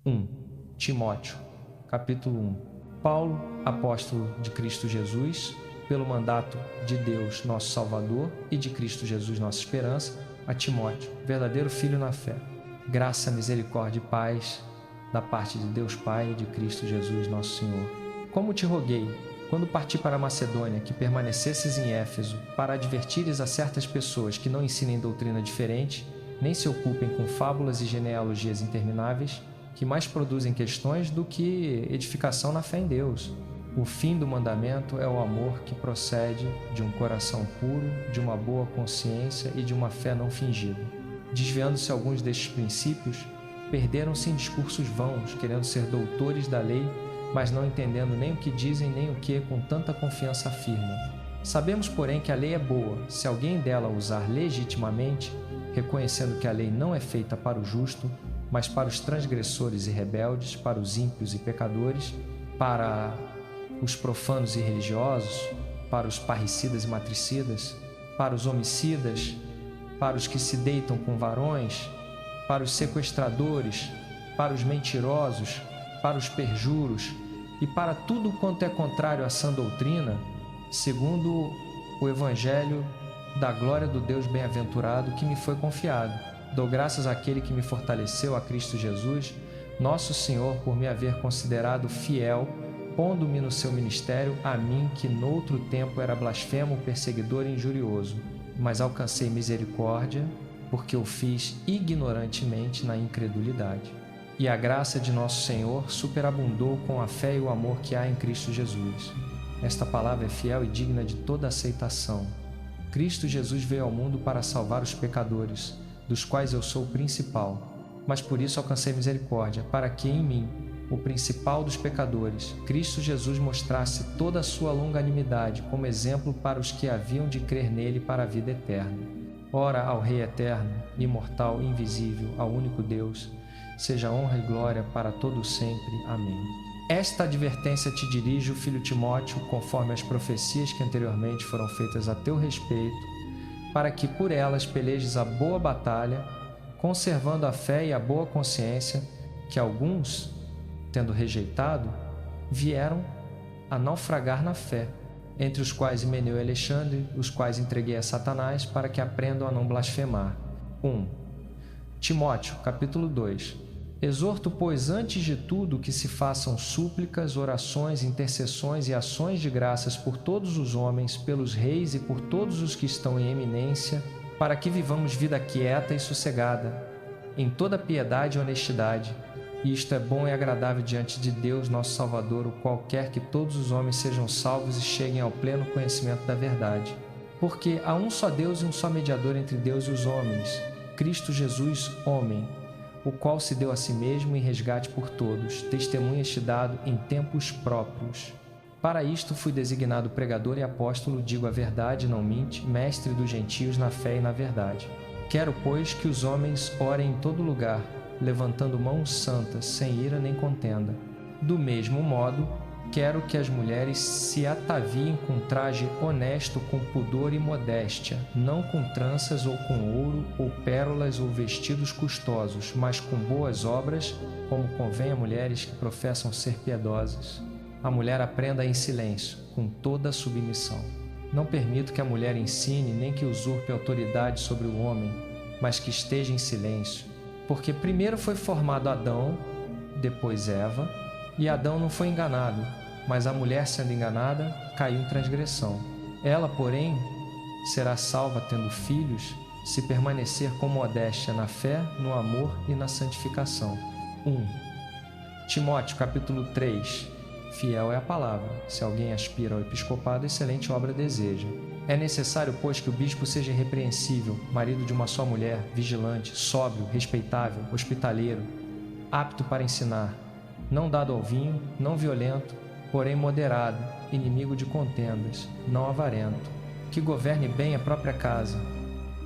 1. Timóteo, capítulo 1. Paulo, apóstolo de Cristo Jesus, pelo mandato de Deus, nosso Salvador, e de Cristo Jesus, nossa esperança, a Timóteo, verdadeiro filho na fé. Graça, misericórdia e paz da parte de Deus Pai e de Cristo Jesus, nosso Senhor. Como te roguei, quando parti para a Macedônia, que permanecesses em Éfeso, para advertires a certas pessoas que não ensinem doutrina diferente, nem se ocupem com fábulas e genealogias intermináveis, que mais produzem questões do que edificação na fé em Deus. O fim do mandamento é o amor que procede de um coração puro, de uma boa consciência e de uma fé não fingida. Desviando-se alguns destes princípios, perderam-se em discursos vãos, querendo ser doutores da lei, mas não entendendo nem o que dizem nem o que com tanta confiança afirmam. Sabemos, porém, que a lei é boa, se alguém dela usar legitimamente, reconhecendo que a lei não é feita para o justo, mas para os transgressores e rebeldes, para os ímpios e pecadores, para os profanos e religiosos, para os parricidas e matricidas, para os homicidas, para os que se deitam com varões, para os sequestradores, para os mentirosos, para os perjuros e para tudo quanto é contrário à sã doutrina, segundo o Evangelho da glória do Deus bem-aventurado que me foi confiado. Dou graças àquele que me fortaleceu, a Cristo Jesus, nosso Senhor, por me haver considerado fiel, pondo-me no seu ministério, a mim que noutro tempo era blasfemo, perseguidor e injurioso, mas alcancei misericórdia, porque o fiz ignorantemente na incredulidade. E a graça de nosso Senhor superabundou com a fé e o amor que há em Cristo Jesus. Esta palavra é fiel e digna de toda aceitação. Cristo Jesus veio ao mundo para salvar os pecadores, dos quais eu sou o principal, mas por isso alcancei misericórdia, para que em mim, o principal dos pecadores, Cristo Jesus mostrasse toda a sua longanimidade como exemplo para os que haviam de crer nele para a vida eterna. Ora, ao Rei eterno, imortal, invisível, ao único Deus, seja honra e glória para todo sempre. Amém. Esta advertência te dirijo, filho Timóteo, conforme as profecias que anteriormente foram feitas a teu respeito, para que por elas pelejes a boa batalha, conservando a fé e a boa consciência, que alguns, tendo rejeitado, vieram a naufragar na fé, entre os quais Himeneu e Alexandre, os quais entreguei a Satanás, para que aprendam a não blasfemar. 1. Timóteo, capítulo 2. Exorto, pois, antes de tudo que se façam súplicas, orações, intercessões e ações de graças por todos os homens, pelos reis e por todos os que estão em eminência, para que vivamos vida quieta e sossegada, em toda piedade e honestidade. E isto é bom e agradável diante de Deus, nosso Salvador, o qual quer que todos os homens sejam salvos e cheguem ao pleno conhecimento da verdade. Porque há um só Deus e um só mediador entre Deus e os homens, Cristo Jesus, homem, o qual se deu a si mesmo em resgate por todos, testemunha este dado em tempos próprios. Para isto fui designado pregador e apóstolo, digo a verdade, não mente, mestre dos gentios na fé e na verdade. Quero, pois, que os homens orem em todo lugar, levantando mãos santas, sem ira nem contenda. Do mesmo modo, quero que as mulheres se ataviem com traje honesto, com pudor e modéstia, não com tranças ou com ouro, ou pérolas ou vestidos custosos, mas com boas obras, como convém a mulheres que professam ser piedosas. A mulher aprenda em silêncio, com toda a submissão. Não permito que a mulher ensine, nem que usurpe autoridade sobre o homem, mas que esteja em silêncio. Porque primeiro foi formado Adão, depois Eva, e Adão não foi enganado, mas a mulher, sendo enganada, caiu em transgressão. Ela, porém, será salva tendo filhos, se permanecer com modéstia na fé, no amor e na santificação. 1. Timóteo, capítulo 3. Fiel é a palavra. Se alguém aspira ao episcopado, excelente obra deseja. É necessário, pois, que o bispo seja irrepreensível, marido de uma só mulher, vigilante, sóbrio, respeitável, hospitaleiro, apto para ensinar, não dado ao vinho, não violento, porém moderado, inimigo de contendas, não avarento, que governe bem a própria casa,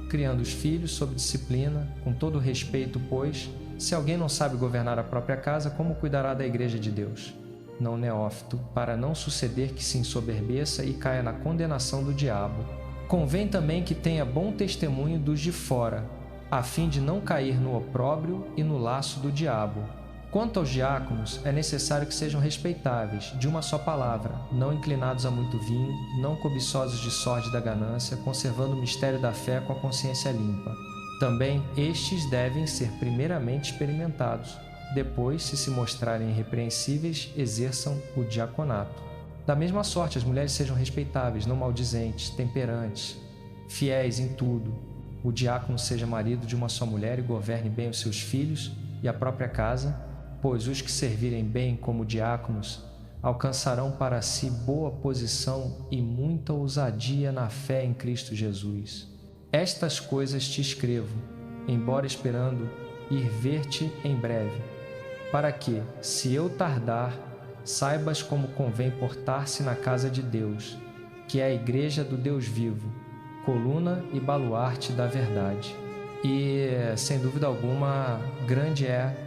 criando os filhos sob disciplina, com todo respeito, pois, se alguém não sabe governar a própria casa, como cuidará da igreja de Deus? Não neófito, para não suceder que se ensoberbeça e caia na condenação do diabo. Convém também que tenha bom testemunho dos de fora, a fim de não cair no opróbrio e no laço do diabo. Quanto aos diáconos, é necessário que sejam respeitáveis, de uma só palavra, não inclinados a muito vinho, não cobiçosos de sorte da ganância, conservando o mistério da fé com a consciência limpa. Também estes devem ser primeiramente experimentados. Depois, se mostrarem irrepreensíveis, exerçam o diaconato. Da mesma sorte, as mulheres sejam respeitáveis, não maldizentes, temperantes, fiéis em tudo. O diácono seja marido de uma só mulher e governe bem os seus filhos e a própria casa, pois os que servirem bem como diáconos alcançarão para si boa posição e muita ousadia na fé em Cristo Jesus. Estas coisas te escrevo, embora esperando ir ver-te em breve, para que, se eu tardar, saibas como convém portar-se na casa de Deus, que é a igreja do Deus vivo, coluna e baluarte da verdade. E, sem dúvida alguma, grande é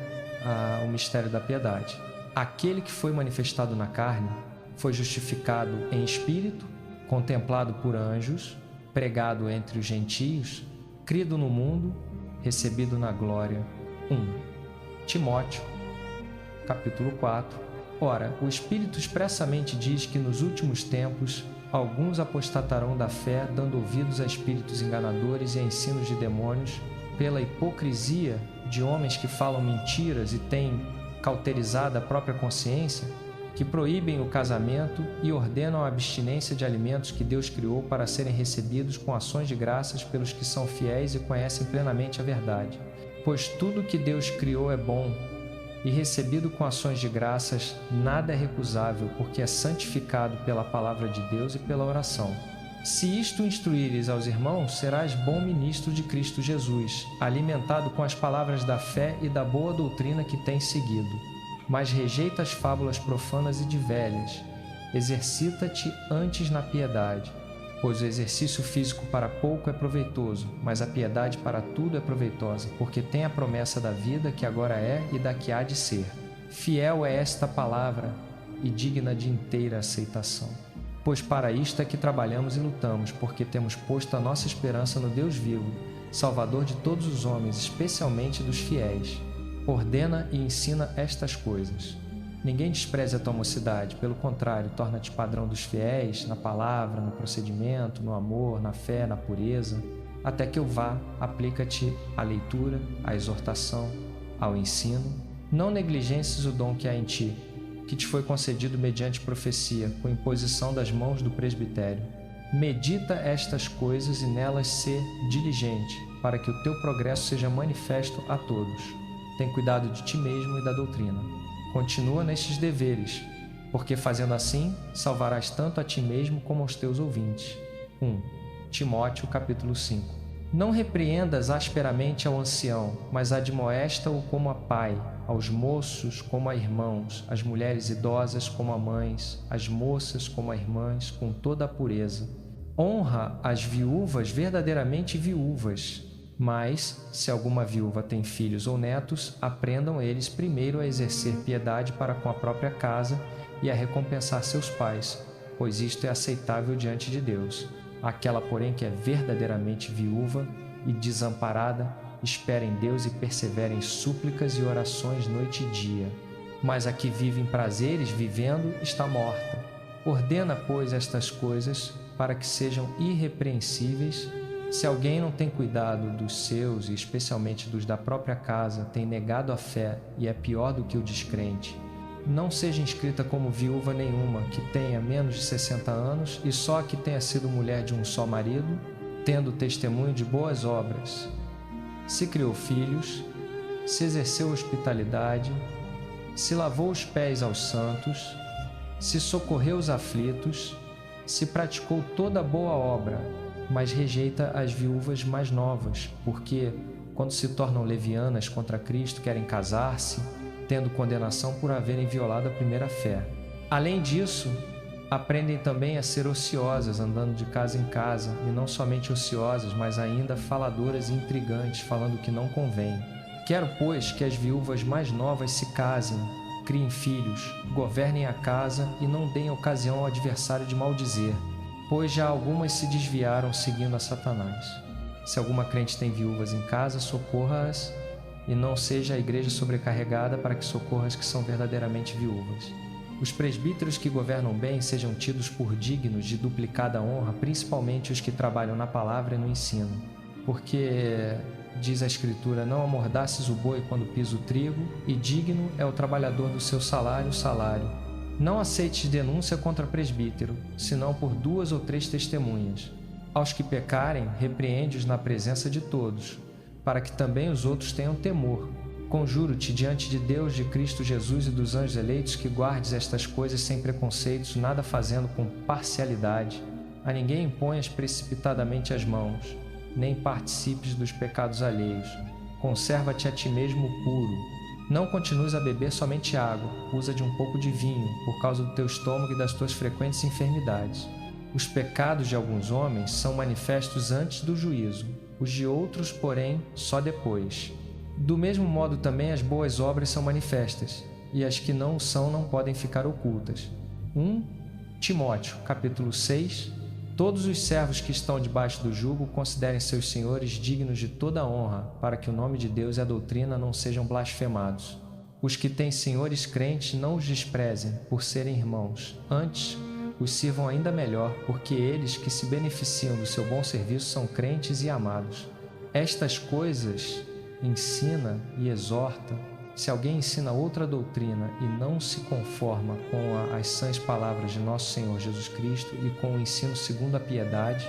o mistério da piedade. Aquele que foi manifestado na carne foi justificado em espírito, contemplado por anjos, pregado entre os gentios, crido no mundo, recebido na glória. 1 Timóteo, capítulo 4. Ora, o Espírito expressamente diz que nos últimos tempos alguns apostatarão da fé, dando ouvidos a espíritos enganadores e a ensinos de demônios, pela hipocrisia de homens que falam mentiras e têm cauterizado a própria consciência, que proíbem o casamento e ordenam a abstinência de alimentos que Deus criou para serem recebidos com ações de graças pelos que são fiéis e conhecem plenamente a verdade. Pois tudo que Deus criou é bom, e recebido com ações de graças, nada é recusável, porque é santificado pela palavra de Deus e pela oração. Se isto instruíres aos irmãos, serás bom ministro de Cristo Jesus, alimentado com as palavras da fé e da boa doutrina que tens seguido. Mas rejeita as fábulas profanas e de velhas. Exercita-te antes na piedade, pois o exercício físico para pouco é proveitoso, mas a piedade para tudo é proveitosa, porque tem a promessa da vida que agora é e da que há de ser. Fiel é esta palavra e digna de inteira aceitação. Pois para isto é que trabalhamos e lutamos, porque temos posto a nossa esperança no Deus vivo, Salvador de todos os homens, especialmente dos fiéis. Ordena e ensina estas coisas. Ninguém despreze a tua mocidade, pelo contrário, torna-te padrão dos fiéis, na palavra, no procedimento, no amor, na fé, na pureza. Até que eu vá, aplica-te à leitura, à exortação, ao ensino. Não negligencies o dom que há em ti, que te foi concedido mediante profecia, com imposição das mãos do presbitério. Medita estas coisas e nelas sê diligente, para que o teu progresso seja manifesto a todos. Tem cuidado de ti mesmo e da doutrina. Continua nestes deveres, porque fazendo assim, salvarás tanto a ti mesmo como aos teus ouvintes. 1 Timóteo, capítulo 5. Não repreendas asperamente ao ancião, mas admoesta-o como a pai, aos moços como a irmãos, às mulheres idosas como a mães, às moças como a irmãs, com toda a pureza. Honra as viúvas verdadeiramente viúvas, mas, se alguma viúva tem filhos ou netos, aprendam eles primeiro a exercer piedade para com a própria casa e a recompensar seus pais, pois isto é aceitável diante de Deus. Aquela, porém, que é verdadeiramente viúva e desamparada, espera em Deus e persevera em súplicas e orações noite e dia. Mas a que vive em prazeres, vivendo, está morta. Ordena, pois, estas coisas para que sejam irrepreensíveis. Se alguém não tem cuidado dos seus, e especialmente dos da própria casa, tem negado a fé e é pior do que o descrente, não seja inscrita como viúva nenhuma que tenha menos de 60 anos e só que tenha sido mulher de um só marido, tendo testemunho de boas obras. Se criou filhos, se exerceu hospitalidade, se lavou os pés aos santos, se socorreu os aflitos, se praticou toda boa obra, mas rejeita as viúvas mais novas, porque, quando se tornam levianas contra Cristo, querem casar-se, tendo condenação por haverem violado a primeira fé. Além disso, aprendem também a ser ociosas, andando de casa em casa, e não somente ociosas, mas ainda faladoras e intrigantes, falando o que não convém. Quero, pois, que as viúvas mais novas se casem, criem filhos, governem a casa e não deem ocasião ao adversário de maldizer, pois já algumas se desviaram seguindo a Satanás. Se alguma crente tem viúvas em casa, socorra-as e não seja a igreja sobrecarregada, para que socorra as que são verdadeiramente viúvas. Os presbíteros que governam bem sejam tidos por dignos de duplicada honra, principalmente os que trabalham na palavra e no ensino. Porque, diz a Escritura, não amordaces o boi quando pisa o trigo, e digno é o trabalhador do seu salário, Não aceites denúncia contra presbítero, senão por 2 ou 3 testemunhas. Aos que pecarem, repreende-os na presença de todos, para que também os outros tenham temor. Conjuro-te diante de Deus, de Cristo Jesus e dos anjos eleitos, que guardes estas coisas sem preconceitos, nada fazendo com parcialidade. A ninguém imponhas precipitadamente as mãos, nem participes dos pecados alheios. Conserva-te a ti mesmo puro. Não continues a beber somente água, usa de um pouco de vinho, por causa do teu estômago e das tuas frequentes enfermidades. Os pecados de alguns homens são manifestos antes do juízo, os de outros, porém, só depois. Do mesmo modo também as boas obras são manifestas, e as que não o são não podem ficar ocultas. 1 Timóteo, capítulo 6. Todos os servos que estão debaixo do jugo considerem seus senhores dignos de toda honra, para que o nome de Deus e a doutrina não sejam blasfemados. Os que têm senhores crentes não os desprezem por serem irmãos, antes os sirvam ainda melhor, porque eles que se beneficiam do seu bom serviço são crentes e amados. Estas coisas ensina e exorta. Se alguém ensina outra doutrina e não se conforma com as sãs palavras de nosso Senhor Jesus Cristo e com o ensino segundo a piedade,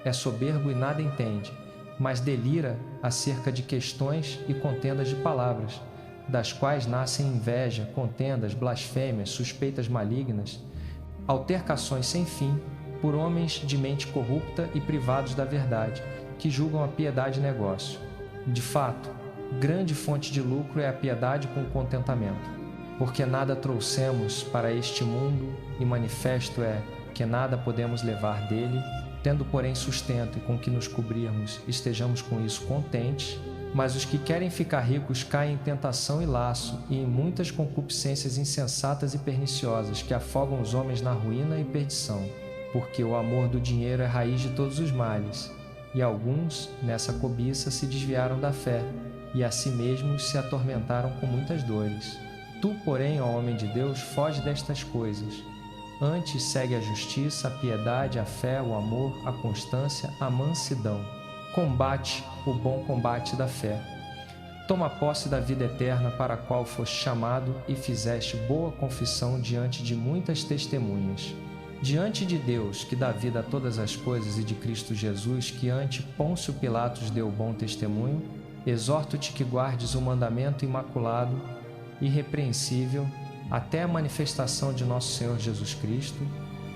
é soberbo e nada entende, mas delira acerca de questões e contendas de palavras, das quais nascem inveja, contendas, blasfêmias, suspeitas malignas, altercações sem fim, por homens de mente corrupta e privados da verdade, que julgam a piedade negócio. De fato, grande fonte de lucro é a piedade com contentamento, porque nada trouxemos para este mundo, e manifesto é que nada podemos levar dele, tendo porém sustento e com que nos cobrirmos, estejamos com isso contentes. Mas os que querem ficar ricos caem em tentação e laço, e em muitas concupiscências insensatas e perniciosas, que afogam os homens na ruína e perdição, porque o amor do dinheiro é raiz de todos os males. E alguns, nessa cobiça, se desviaram da fé, e a si mesmos se atormentaram com muitas dores. Tu, porém, ó homem de Deus, foge destas coisas. Antes segue a justiça, a piedade, a fé, o amor, a constância, a mansidão. Combate o bom combate da fé. Toma posse da vida eterna, para a qual foste chamado e fizeste boa confissão diante de muitas testemunhas. Diante de Deus, que dá vida a todas as coisas, e de Cristo Jesus, que ante Pôncio Pilatos deu bom testemunho, exorto-te que guardes o mandamento imaculado, irrepreensível, até a manifestação de nosso Senhor Jesus Cristo,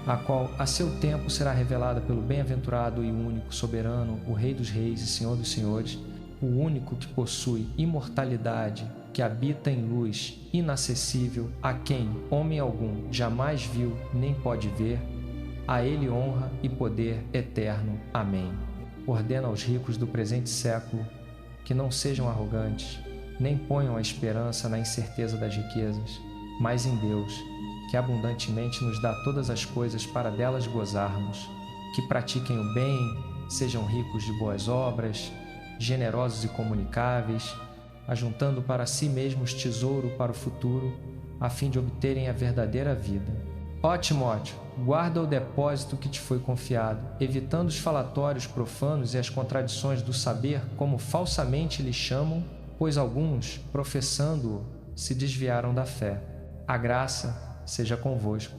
a qual a seu tempo será revelada pelo bem-aventurado e único soberano, o Rei dos Reis e Senhor dos Senhores, o único que possui imortalidade, que habita em luz inacessível, a quem homem algum jamais viu nem pode ver. A ele honra e poder eterno. Amém. Ordena aos ricos do presente século que não sejam arrogantes, nem ponham a esperança na incerteza das riquezas, mas em Deus, que abundantemente nos dá todas as coisas para delas gozarmos, que pratiquem o bem, sejam ricos de boas obras, generosos e comunicáveis, ajuntando para si mesmos tesouro para o futuro, a fim de obterem a verdadeira vida. Ó Timóteo, guarda o depósito que te foi confiado, evitando os falatórios profanos e as contradições do saber, como falsamente lhe chamam, pois alguns, professando-o, se desviaram da fé. A graça seja convosco.